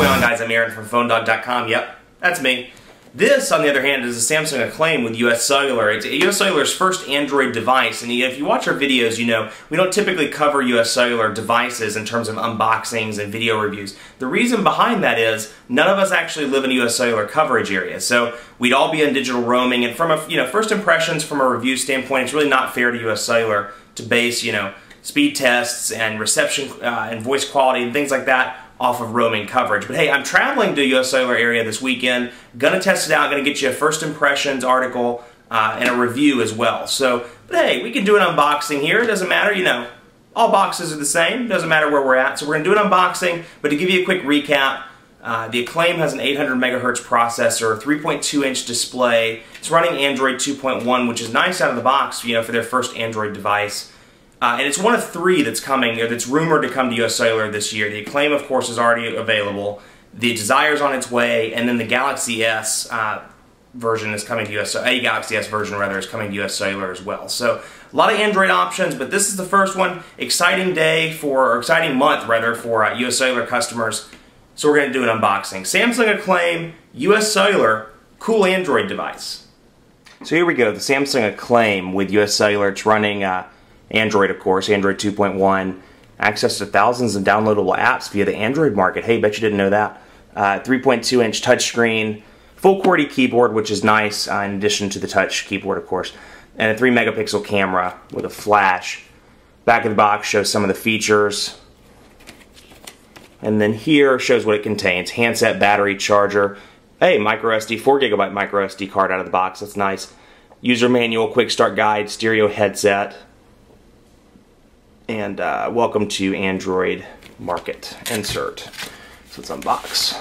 going on, guys? I'm Aaron from PhoneDog.com. Yep, that's me. This, on the other hand, is a Samsung Acclaim with US Cellular. It's US Cellular's first Android device, and if you watch our videos, you know we don't typically cover US Cellular devices in terms of unboxings and video reviews. The reason behind that is none of us actually live in a US Cellular coverage area, so we'd all be on digital roaming, and from a first impressions from a review standpoint, it's really not fair to US Cellular to base speed tests and reception and voice quality and things like that off of roaming coverage. But hey, I'm traveling to US Cellular area this weekend, gonna test it out, gonna get you a first impressions article and a review as well. So, but hey, we can do an unboxing here. It doesn't matter, all boxes are the same, doesn't matter where we're at. So we're gonna do an unboxing, but to give you a quick recap, the Acclaim has an 800 megahertz processor, 3.2-inch display. It's running Android 2.1, which is nice out of the box, for their first Android device. And it's one of three that's coming, or that's rumored to come to US Cellular this year. The Acclaim, of course, is already available. The Desire's on its way, and then the Galaxy S version is coming to a Galaxy S version rather is coming to US Cellular as well. So a lot of Android options, but this is the first one. Exciting month rather for US Cellular customers. So we're going to do an unboxing. Samsung Acclaim, US Cellular, cool Android device. So here we go, the Samsung Acclaim with US Cellular. It's running Android, of course, Android 2.1, access to thousands of downloadable apps via the Android market. Hey, bet you didn't know that. 3.2-inch touchscreen, full QWERTY keyboard, which is nice, in addition to the touch keyboard, of course, and a 3-megapixel camera with a flash. Back of the box shows some of the features, and then here shows what it contains. Handset, battery, charger, hey, micro SD, 4GB micro SD card out of the box, that's nice. User manual, quick start guide, stereo headset, and welcome to Android market insert. So let's unbox.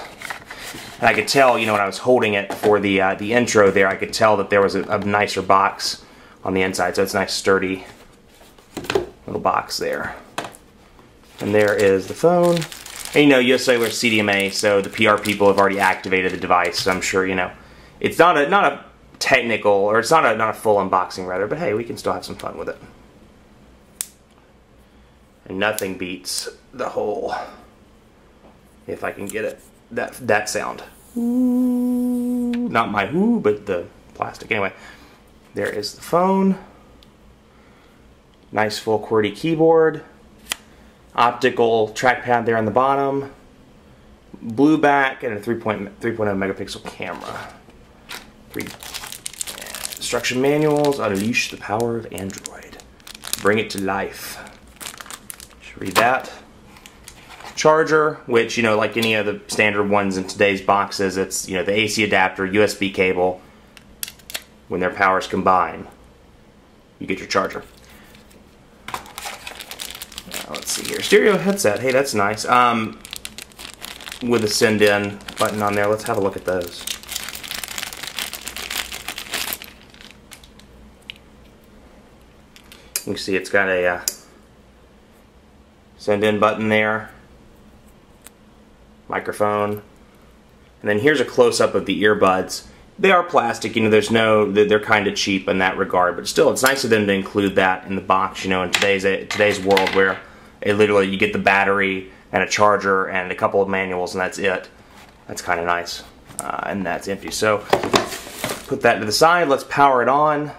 And I could tell, when I was holding it for the intro there, I could tell that there was a nicer box on the inside. So it's a nice sturdy little box there. And there is the phone. And US Cellular CDMA, so the PR people have already activated the device. So I'm sure it's not a technical, or it's not a full unboxing rather, but hey, we can still have some fun with it. And nothing beats the whole, if I can get it, that sound. Ooh, not my whoo, but the plastic. Anyway, there is the phone. Nice full QWERTY keyboard. Optical trackpad there on the bottom. Blue back and a 3.0 megapixel camera. Instruction manuals. Unleash the power of Android. Bring it to life. Read that. Charger, which, like any of the standard ones in today's boxes, it's, the AC adapter, USB cable. When their powers combine, you get your charger. Let's see here. Stereo headset. Hey, that's nice. With a send-in button on there. Let's have a look at those. You can see it's got a send-in button there, microphone, and then here's a close-up of the earbuds. They are plastic, they're kind of cheap in that regard, but still, it's nice of them to include that in the box, in today's world where literally you get the battery and a charger and a couple of manuals and that's it. That's kind of nice, and that's empty. So put that to the side. Let's power it on.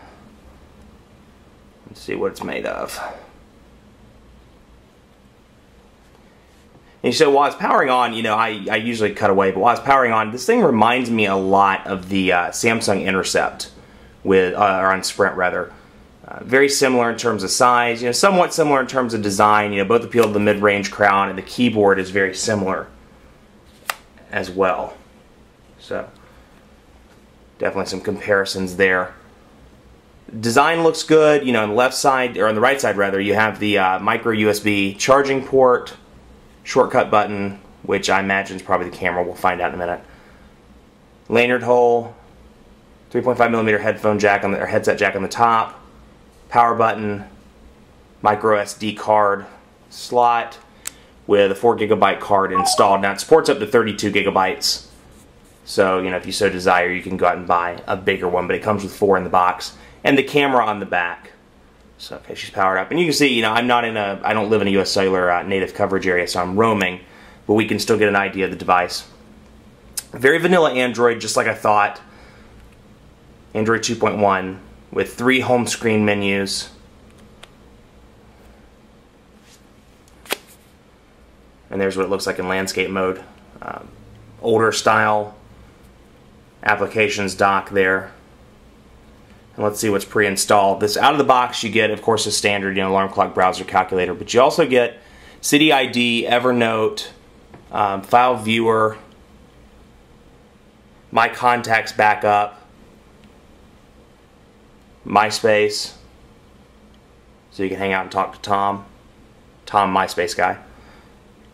Let's see what it's made of. And so while it's powering on, I usually cut away, but while it's powering on, this thing reminds me a lot of the Samsung Intercept or on Sprint rather. Very similar in terms of size, somewhat similar in terms of design, both appeal to the mid-range crowd, and the keyboard is very similar as well. So definitely some comparisons there. Design looks good, on the left side, or on the right side rather, you have the micro USB charging port, shortcut button, which I imagine is probably the camera. We'll find out in a minute. Lanyard hole, 3.5mm headphone jack or headset jack on the top, power button, micro SD card slot with a 4GB card installed. Now it supports up to 32GB. So, if you so desire, you can go out and buy a bigger one, but it comes with 4 in the box. And the camera on the back. So, okay, she's powered up. And you can see, I don't live in a US Cellular native coverage area, so I'm roaming, but we can still get an idea of the device Very vanilla Android, just like I thought. Android 2.1 with 3 home screen menus. And there's what it looks like in landscape mode. Older style applications dock there. And let's see what's pre-installed. This out of the box you get, of course, a standard, alarm clock, browser, calculator, but you also get City ID, Evernote, file viewer, My Contacts backup, MySpace, so you can hang out and talk to Tom, MySpace guy,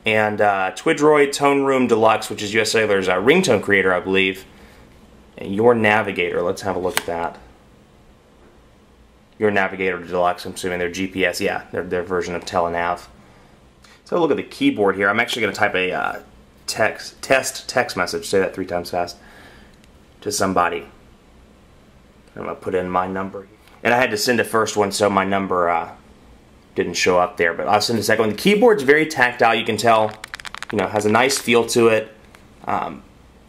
and Twidroid Tone Room Deluxe, which is US Cellular's ringtone creator, I believe, and Your Navigator. Let's have a look at that. Your Navigator Deluxe, I'm assuming their GPS, yeah, their version of Telenav. So look at the keyboard here. I'm actually going to type a text message, say that 3 times fast, to somebody. I'm going to put in my number. And I had to send a first one, so my number didn't show up there, but I'll send a second one. The keyboard's very tactile, you can tell, has a nice feel to it.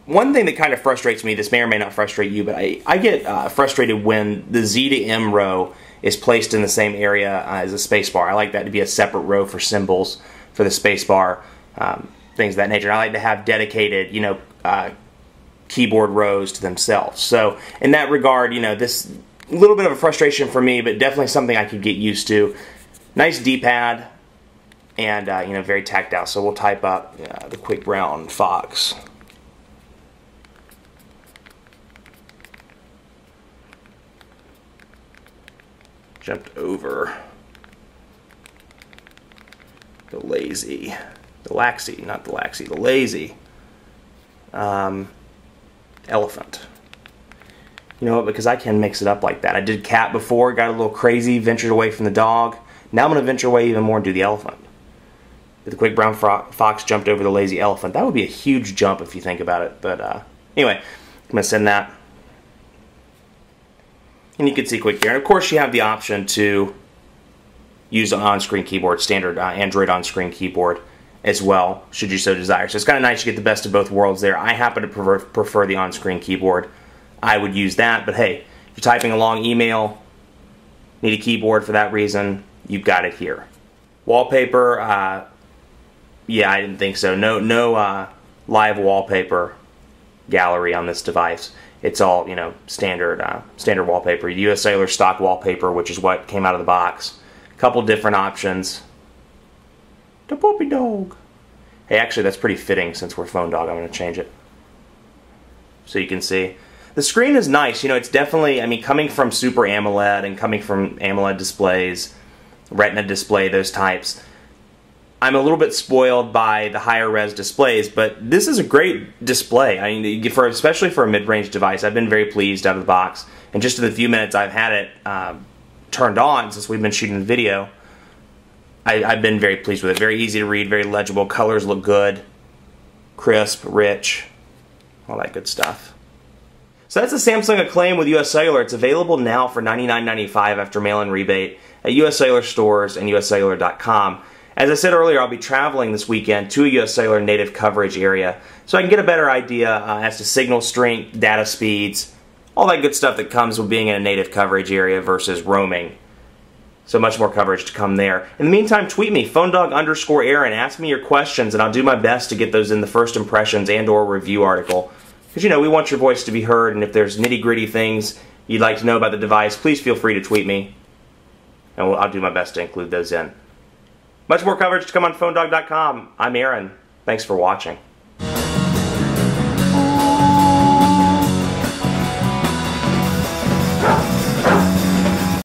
One thing that kind of frustrates me, this may or may not frustrate you, but I get frustrated when the Z to M row is placed in the same area as a spacebar. I like that to be a separate row for symbols for the spacebar, things of that nature. And I like to have dedicated, keyboard rows to themselves. So in that regard, this a little bit of a frustration for me, but definitely something I could get used to. Nice D-pad, and very tactile. So we'll type up the Quick Brown Fox. Jumped over the lazy, the laxy, not the laxy, the lazy elephant. You know what, because I can mix it up like that. I did cat before, got a little crazy, ventured away from the dog. Now I'm going to venture away even more and do the elephant. If the Quick Brown Fox jumped over the lazy elephant, that would be a huge jump if you think about it. But anyway, I'm going to send that. And you can see quick here. And of course you have the option to use an on-screen keyboard, standard Android on-screen keyboard as well, should you so desire. So it's kind of nice to get the best of both worlds there. I happen to prefer the on-screen keyboard. I would use that, but hey, if you're typing a long email, need a keyboard for that reason, you've got it here. Wallpaper, yeah, I didn't think so. No live wallpaper gallery on this device. It's all, standard wallpaper. US Cellular stock wallpaper, which is what came out of the box. A couple different options. The puppy dog. Hey, actually, that's pretty fitting since we're phone dog. I'm going to change it so you can see. The screen is nice. It's definitely, coming from Super AMOLED and coming from AMOLED displays, Retina display, those types, I'm a little bit spoiled by the higher res displays, but this is a great display. Especially for a mid-range device, I've been very pleased out of the box. And just in the few minutes I've had it turned on since we've been shooting the video, I've been very pleased with it. Very easy to read, very legible. Colors look good, crisp, rich, all that good stuff. So that's the Samsung Acclaim with US Cellular. It's available now for $99.95 after mail-in rebate at US Cellular stores and uscellular.com. As I said earlier, I'll be traveling this weekend to a US Cellular native coverage area so I can get a better idea as to signal strength, data speeds, all that good stuff that comes with being in a native coverage area versus roaming. So much more coverage to come there. In the meantime, tweet me, phonedog_Aaron. Ask me your questions, and I'll do my best to get those in the first impressions and/or review article. Because, we want your voice to be heard, and if there's nitty-gritty things you'd like to know about the device, please feel free to tweet me, and I'll do my best to include those in. Much more coverage to come on phonedog.com. I'm Aaron. Thanks for watching.